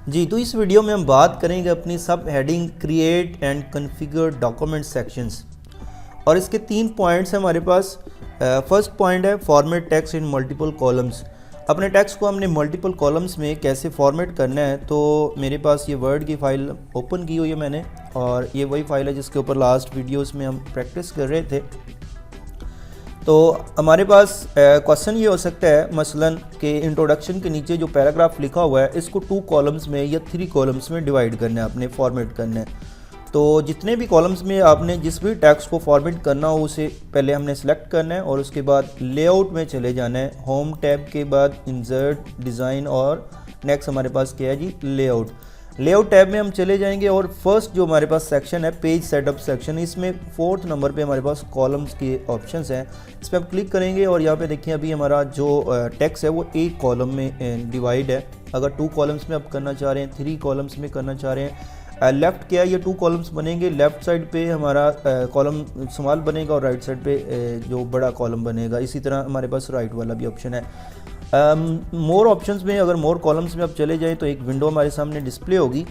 जी, तो इस वीडियो में हम बात करेंगे अपनी सब heading create and configure document sections. और इसके 3 पॉइंट्स हैं हमारे पास। फर्स्ट पॉइंट है format text in multiple columns. अपने टेक्स्ट को हमने मल्टीपल कॉलम्स में कैसे फॉर्मेट करना है। तो मेरे पास ये वर्ड की फ़ाइल ओपन की हुई है मैंने, और ये वही फ़ाइल है जिसके ऊपर लास्ट वीडियोस में हम प्रैक्टिस कर रहे थे। तो हमारे पास क्वेश्चन ये हो सकता है मसलन कि इंट्रोडक्शन के नीचे जो पैराग्राफ लिखा हुआ है इसको 2 कॉलम्स में या 3 कॉलम्स में डिवाइड करना है, आपने फॉर्मेट करना है। तो जितने भी कॉलम्स में आपने जिस भी टेक्स्ट को फॉर्मेट करना हो उसे पहले हमने सेलेक्ट करना है, और उसके बाद लेआउट में चले जाना है। होम टैब के बाद इंसर्ट, डिज़ाइन, और नेक्स्ट हमारे पास क्या है जी, लेआउट। लेआउट टैब में हम चले जाएंगे और फर्स्ट जो हमारे पास सेक्शन है पेज सेटअप सेक्शन, इसमें 4th नंबर पे हमारे पास कॉलम्स के ऑप्शंस हैं। इस पर आप क्लिक करेंगे और यहाँ पे देखिए अभी हमारा जो टेक्स्ट है वो एक कॉलम में डिवाइड है। अगर 2 कॉलम्स में आप करना चाह रहे हैं, 3 कॉलम्स में करना चाह रहे हैं। लेफ़्ट क्या है, ये 2 कॉलम्स बनेंगे। लेफ़्ट साइड पे हमारा कॉलम स्मॉल बनेगा और राइट साइड पे जो बड़ा कॉलम बनेगा। इसी तरह हमारे पास राइट वाला भी ऑप्शन है। मोर ऑप्शंस में अगर मोर कॉलम्स में आप चले जाएं तो एक विंडो हमारे सामने डिस्प्ले होगी,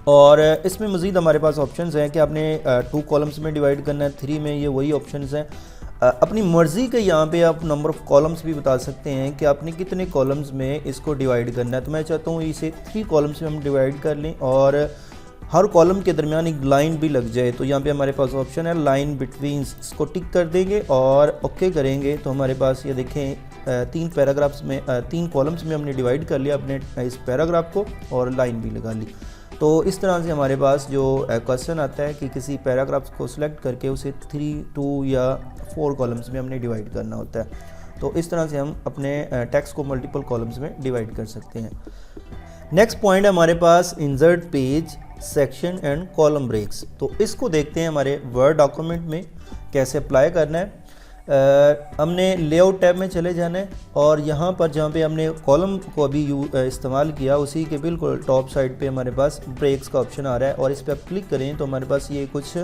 और इसमें मज़ीद हमारे पास ऑप्शंस हैं कि आपने 2 कॉलम्स में डिवाइड करना है, 3 में, ये वही ऑप्शंस हैं। अपनी मर्ज़ी के यहाँ पे आप नंबर ऑफ़ कॉलम्स भी बता सकते हैं कि आपने कितने कॉलम्स में इसको डिवाइड करना है। तो मैं चाहता हूँ इसे 3 कॉलम्स में हम डिवाइड कर लें और हर कॉलम के दरमियान एक लाइन भी लग जाए। तो यहाँ पे हमारे पास ऑप्शन है लाइन बिटवीन, इसको टिक कर देंगे और ओके करेंगे। तो हमारे पास ये देखें 3 पैराग्राफ्स में 3 कॉलम्स में हमने डिवाइड कर लिया अपने इस पैराग्राफ को, और लाइन भी लगा ली। तो इस तरह से हमारे पास जो क्वेश्चन आता है कि किसी पैराग्राफ को सिलेक्ट करके उसे 3, 2 या 4 कॉलम्स में हमने डिवाइड करना होता है। तो इस तरह से हम अपने टेक्स्ट को मल्टीपल कॉलम्स में डिवाइड कर सकते हैं। नेक्स्ट पॉइंट है हमारे पास insert page section and column breaks. तो इसको देखते हैं हमारे वर्ड डॉक्यूमेंट में कैसे अप्लाई करना है। हमने लेआउट टैब में चले जाना है, और यहाँ पर जहाँ पे हमने कॉलम को अभी इस्तेमाल किया उसी के बिल्कुल टॉप साइड पे हमारे पास ब्रेक्स का ऑप्शन आ रहा है, और इस पर आप क्लिक करें तो हमारे पास ये कुछ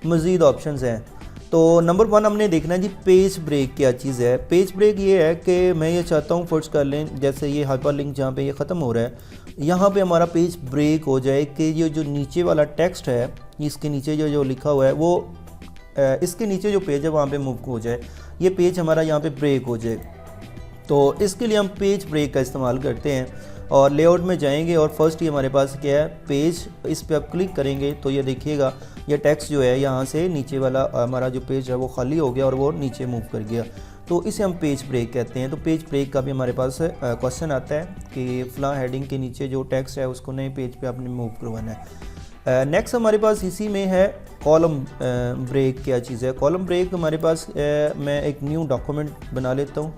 मज़ीद ऑप्शंस हैं। तो नंबर 1 हमने देखना है जी पेज ब्रेक क्या चीज़ है। पेज ब्रेक ये है कि मैं ये चाहता हूँ फर्स्ट कर लें, जैसे ये हाइपरलिंक जहाँ पे ये ख़त्म हो रहा है, यहाँ पे हमारा पेज ब्रेक हो जाए कि ये जो नीचे वाला टेक्स्ट है, इसके नीचे जो लिखा हुआ है वो इसके नीचे जो पेज है वहाँ पे मूव हो जाए, ये पेज हमारा यहाँ पे ब्रेक हो जाए। तो इसके लिए हम पेज ब्रेक का इस्तेमाल करते हैं, और लेआउट में जाएंगे और फर्स्ट ही हमारे पास क्या है पेज, इस पर आप क्लिक करेंगे तो ये देखिएगा ये टेक्स्ट जो है यहाँ से नीचे वाला हमारा जो पेज है वो खाली हो गया और वो नीचे मूव कर गया। तो इसे हम पेज ब्रेक कहते हैं। तो पेज ब्रेक का भी हमारे पास क्वेश्चन आता है कि फ़लाँ हेडिंग के नीचे जो टेक्स्ट है उसको नए पेज पे आपने मूव करवाना है। नेक्स्ट हमारे पास इसी में है कॉलम ब्रेक क्या चीज़ है। कॉलम ब्रेक हमारे पास मैं एक न्यू डॉक्यूमेंट बना लेता हूँ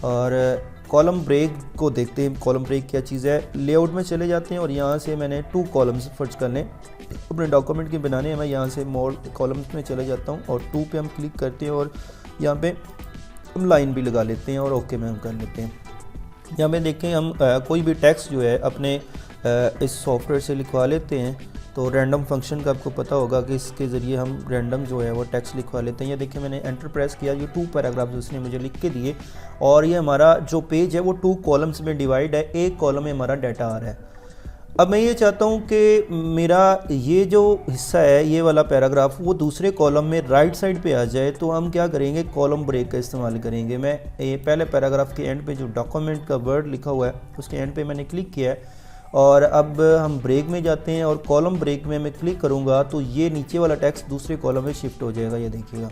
और कॉलम ब्रेक को देखते हैं कॉलम ब्रेक क्या चीज़ है। लेआउट में चले जाते हैं और यहाँ से मैंने 2 कॉलम्स फर्ज कर लें अपने डॉक्यूमेंट के बनाने हैं। मैं यहाँ से मोर कॉलम्स में चले जाता हूँ और 2 पे हम क्लिक करते हैं और यहाँ पे हम लाइन भी लगा लेते हैं और ओके में हम कर लेते हैं। यहाँ पे देखें हम कोई भी टेक्स्ट जो है अपने इस सॉफ्टवेयर से लिखवा लेते हैं। तो रैंडम फंक्शन का आपको पता होगा कि इसके ज़रिए हम रैंडम जो है वो टेक्स्ट लिखवा लेते हैं। ये देखिए मैंने एंटर प्रेस किया, ये 2 पैराग्राफ्स उसने मुझे लिख के दिए, और ये हमारा जो पेज है वो 2 कॉलम्स में डिवाइड है, एक कॉलम में हमारा डाटा आ रहा है। अब मैं ये चाहता हूँ कि मेरा ये जो हिस्सा है ये वाला पैराग्राफ वो दूसरे कॉलम में राइट साइड पे आ जाए। तो हम क्या करेंगे, कॉलम ब्रेक का इस्तेमाल करेंगे। मैं ये पहले पैराग्राफ के एंड पे जो डॉक्यूमेंट का वर्ड लिखा हुआ है उसके एंड पे मैंने क्लिक किया है, और अब हम ब्रेक में जाते हैं और कॉलम ब्रेक में मैं क्लिक करूँगा तो ये नीचे वाला टेक्स्ट दूसरे कॉलम में शिफ्ट हो जाएगा। ये देखिएगा,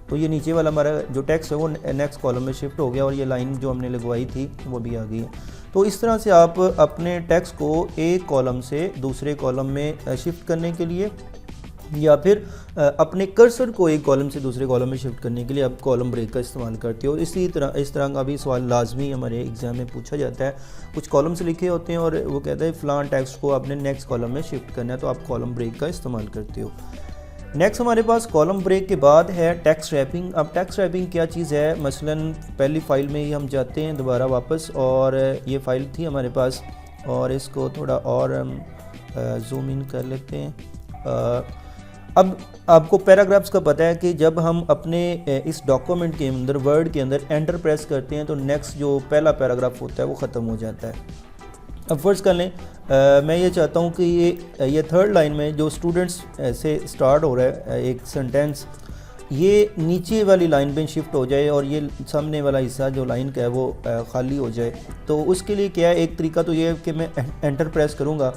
तो ये नीचे वाला हमारा जो टेक्स्ट है वो नेक्स्ट कॉलम में शिफ्ट हो गया, और ये लाइन जो हमने लगवाई थी वो भी आ गई है। तो इस तरह से आप अपने टेक्स्ट को एक कॉलम से दूसरे कॉलम में शिफ्ट करने के लिए, या फिर अपने कर्सर को एक कॉलम से दूसरे कॉलम में शिफ्ट करने के लिए आप कॉलम ब्रेक का इस्तेमाल करते हो। इस तरह का भी सवाल लाजमी हमारे एग्ज़ाम में पूछा जाता है। कुछ कॉलम से लिखे होते हैं और वो कहता है फ़लाँ टेक्स्ट को आपने नेक्स्ट कॉलम में शिफ्ट करना है, तो आप कॉलम ब्रेक का इस्तेमाल करते हो। नेक्स्ट हमारे पास कॉलम ब्रेक के बाद है टेक्स्ट रैपिंग। अब टेक्स्ट रैपिंग क्या चीज़ है, मसलन पहली फ़ाइल में ही हम जाते हैं दोबारा वापस, और ये फ़ाइल थी हमारे पास, और इसको थोड़ा और हम जूम इन कर लेते हैं। अब आपको पैराग्राफ्स का पता है कि जब हम अपने इस डॉक्यूमेंट के अंदर वर्ड के अंदर एंटर प्रेस करते हैं तो नेक्स्ट जो पहला पैराग्राफ होता है वो ख़त्म हो जाता है। अब फ़र्ज़ कर लें मैं ये चाहता हूँ कि ये थर्ड लाइन में जो स्टूडेंट्स से स्टार्ट हो रहा है एक सेंटेंस, ये नीचे वाली लाइन पे शिफ्ट हो जाए और ये सामने वाला हिस्सा जो लाइन का है वो खाली हो जाए। तो उसके लिए क्या है, एक तरीका तो ये है कि मैं एंटर प्रेस करूँगा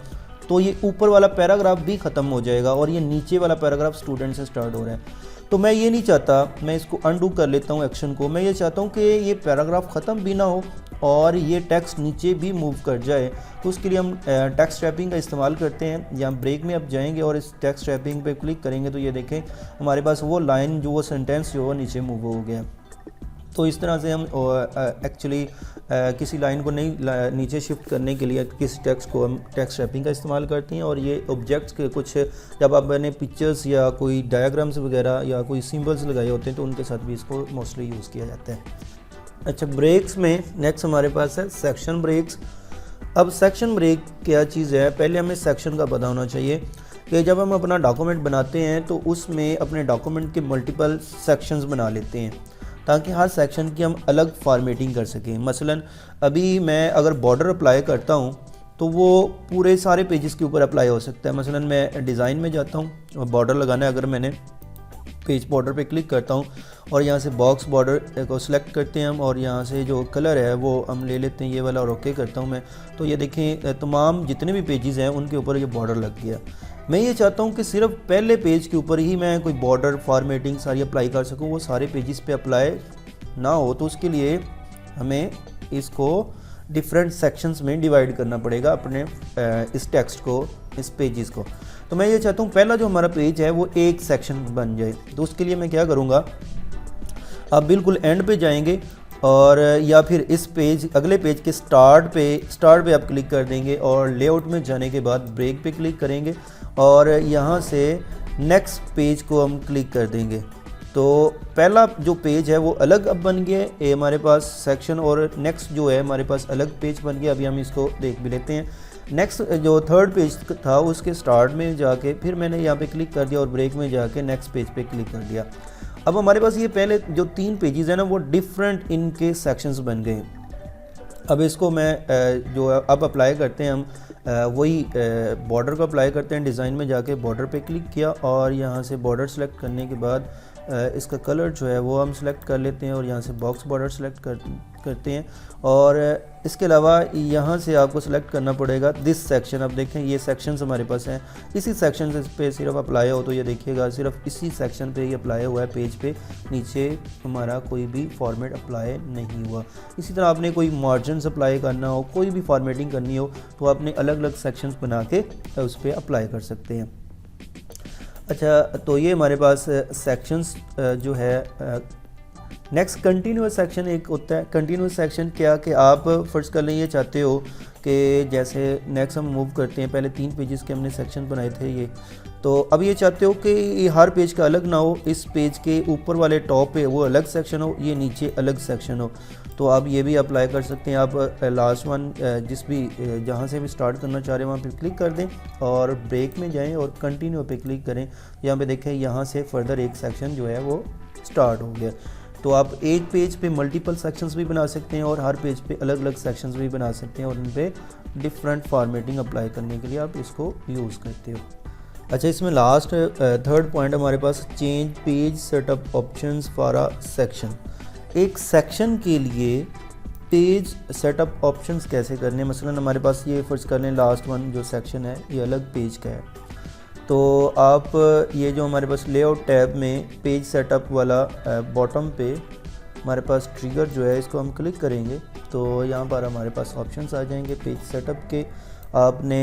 तो ये ऊपर वाला पैराग्राफ भी ख़त्म हो जाएगा और ये नीचे वाला पैराग्राफ स्टूडेंट से स्टार्ट हो रहा है। तो मैं ये नहीं चाहता, मैं इसको अनडू कर लेता हूँ एक्शन को। मैं ये चाहता हूँ कि ये पैराग्राफ ख़त्म भी ना हो और ये टेक्स्ट नीचे भी मूव कर जाए। तो उसके लिए हम टेक्स्ट रैपिंग का इस्तेमाल करते हैं। या हम ब्रेक में अब जाएंगे और इस टेक्स्ट रैपिंग पे क्लिक करेंगे तो ये देखें हमारे पास वो लाइन जो वो सेंटेंस जो वो नीचे मूव हो गया। तो इस तरह से हम एक्चुअली किसी लाइन को नहीं नीचे शिफ्ट करने के लिए किसी टेक्स्ट को हम टेक्स्ट रैपिंग का इस्तेमाल करते हैं। और ये ऑब्जेक्ट्स के कुछ जब आपने पिक्चर्स या कोई डायग्राम्स वगैरह या कोई सिंबल्स लगाए होते हैं तो उनके साथ भी इसको मोस्टली यूज़ किया जाता है। अच्छा, ब्रेक्स में नेक्स्ट हमारे पास है सेक्शन ब्रेक्स। अब सेक्शन ब्रेक क्या चीज़ है, पहले हमें सेक्शन का पता होना चाहिए कि जब हम अपना डॉक्यूमेंट बनाते हैं तो उसमें अपने डॉक्यूमेंट के मल्टीपल सेक्शंस बना लेते हैं ताकि हर सेक्शन की हम अलग फॉर्मेटिंग कर सकें। मसलन अभी मैं अगर बॉर्डर अप्लाई करता हूँ तो वो पूरे सारे पेजेस के ऊपर अप्लाई हो सकता है। मसलन मैं डिज़ाइन में जाता हूँ और बॉर्डर लगाना है, अगर मैंने पेज बॉर्डर पे क्लिक करता हूँ और यहाँ से बॉक्स बॉर्डर को सिलेक्ट करते हैं हम और यहाँ से जो कलर है वो हम ले लेते हैं ये वाला और ओके करता हूँ मैं। तो ये देखें तमाम जितने भी पेजेस हैं उनके ऊपर ये बॉर्डर लग गया। मैं ये चाहता हूँ कि सिर्फ पहले पेज के ऊपर ही मैं कोई बॉर्डर फॉर्मेटिंग सारी अप्लाई कर सकूँ, वो सारे पेजेस पे अप्लाई ना हो। तो उसके लिए हमें इसको डिफरेंट सेक्शंस में डिवाइड करना पड़ेगा अपने इस टेक्स्ट को, इस पेजेस को। तो मैं ये चाहता हूँ पहला जो हमारा पेज है वो एक सेक्शन बन जाए। तो उसके लिए मैं क्या करूँगा, आप बिल्कुल एंड पे जाएंगे और या फिर इस पेज अगले पेज के स्टार्ट पे आप क्लिक कर देंगे और लेआउट में जाने के बाद ब्रेक पे क्लिक करेंगे और यहाँ से नेक्स्ट पेज को हम क्लिक कर देंगे। तो पहला जो पेज है वो अलग अब बन गया है ये हमारे पास सेक्शन, और नेक्स्ट जो है हमारे पास अलग पेज बन गया। अभी हम इसको देख भी लेते हैं। नेक्स्ट जो थर्ड पेज था उसके स्टार्ट में जाके फिर मैंने यहाँ पे क्लिक कर दिया और ब्रेक में जाके नेक्स्ट पेज पे क्लिक कर दिया। अब हमारे पास ये पहले जो 3 पेजेस हैं ना वो डिफरेंट इनके सेक्शंस बन गए। अब इसको मैं जो अब अप्लाई करते हैं हम वही बॉर्डर को अप्लाई करते हैं। डिज़ाइन में जाके बॉर्डर पे क्लिक किया और यहाँ से बॉर्डर सेलेक्ट करने के बाद इसका कलर जो है वो हम सेलेक्ट कर लेते हैं और यहाँ से बॉक्स बॉर्डर सेलेक्ट करते हैं। और इसके अलावा यहाँ से आपको सेलेक्ट करना पड़ेगा दिस सेक्शन। अब देखें ये सेक्शंस हमारे पास हैं, इसी सेक्शन पे सिर्फ अप्लाई हो तो ये देखिएगा सिर्फ इसी सेक्शन पे ही अप्लाई हुआ है पेज पे, नीचे हमारा कोई भी फॉर्मेट अप्लाई नहीं हुआ। इसी तरह आपने कोई मार्जिन अप्लाई करना हो, कोई भी फॉर्मेटिंग करनी हो तो आपने अलग अलग सेक्शंस बना के उस पर अप्लाई कर सकते हैं। अच्छा, तो ये हमारे पास सेक्शंस जो है। नेक्स्ट कंटिन्यूस सेक्शन एक होता है। कंटिन्यूस सेक्शन क्या कि आप फर्स्ट कर लें ये चाहते हो कि जैसे नेक्स्ट हम मूव करते हैं, पहले 3 पेजेस के हमने सेक्शन बनाए थे ये, तो अब ये चाहते हो कि ये हर पेज का अलग ना हो, इस पेज के ऊपर वाले टॉप पे वो अलग सेक्शन हो, ये नीचे अलग सेक्शन हो। तो आप ये भी अप्लाई कर सकते हैं। आप लास्ट वन जिस भी जहाँ से भी स्टार्ट करना चाह रहे हैं वहाँ पे क्लिक कर दें और ब्रेक में जाएं और कंटिन्यू पे क्लिक करें। यहाँ पे देखें यहाँ से फर्दर एक सेक्शन जो है वो स्टार्ट हो गया। तो आप एक पेज पे मल्टीपल सेक्शंस भी बना सकते हैं और हर पेज पे अलग अलग सेक्शंस भी बना सकते हैं और उन पे डिफरेंट फॉर्मेटिंग अप्लाई करने के लिए आप इसको यूज़ करते हो। अच्छा, इसमें लास्ट थर्ड पॉइंट हमारे पास change page setup options for a section. एक सेक्शन के लिए पेज सेटअप ऑप्शंस कैसे करने। मसलन हमारे पास ये फर्ज कर लें लास्ट वन जो सेक्शन है ये अलग पेज का है, तो आप ये जो हमारे पास लेआउट टैब में पेज सेटअप वाला बॉटम पे हमारे पास ट्रिगर जो है इसको हम क्लिक करेंगे तो यहाँ पर हमारे पास ऑप्शंस आ जाएंगे पेज सेटअप के। आपने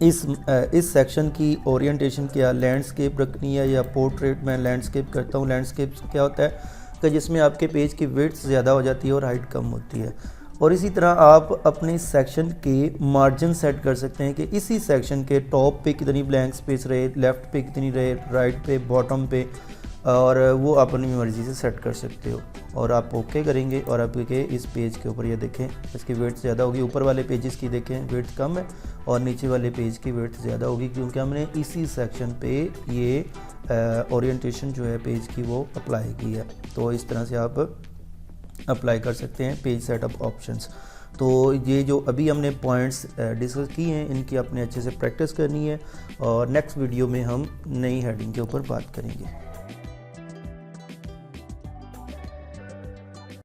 इस सेक्शन की ओरिएंटेशन क्या लैंडस्केप रखनी है या पोर्ट्रेट। मैं लैंडस्केप करता हूँ। लैंडस्केप क्या होता है कि जिसमें आपके पेज की विड्थ ज़्यादा हो जाती है और हाइट कम होती है। और इसी तरह आप अपने सेक्शन के मार्जिन सेट कर सकते हैं कि इसी सेक्शन के टॉप पे कितनी ब्लैंक स्पेस रहे, लेफ़्ट पे कितनी रहे, राइट पे, बॉटम पे, और वो आप अपनी मर्ज़ी से सेट कर सकते हो। और आप ओके करेंगे और आपके इस पेज के ऊपर ये देखें इसकी वेट ज़्यादा होगी। ऊपर वाले पेजेस की देखें वेट कम है और नीचे वाले पेज की वेट ज़्यादा होगी क्योंकि हमने इसी सेक्शन पे ये ओरिएंटेशन जो है पेज की वो अप्लाई की है। तो इस तरह से आप अप्लाई कर सकते हैं पेज सेटअप ऑप्शंस। तो ये जो अभी हमने पॉइंट्स डिस्कस किए हैं इनकी आपने अच्छे से प्रैक्टिस करनी है और नेक्स्ट वीडियो में हम नई हेडिंग के ऊपर बात करेंगे।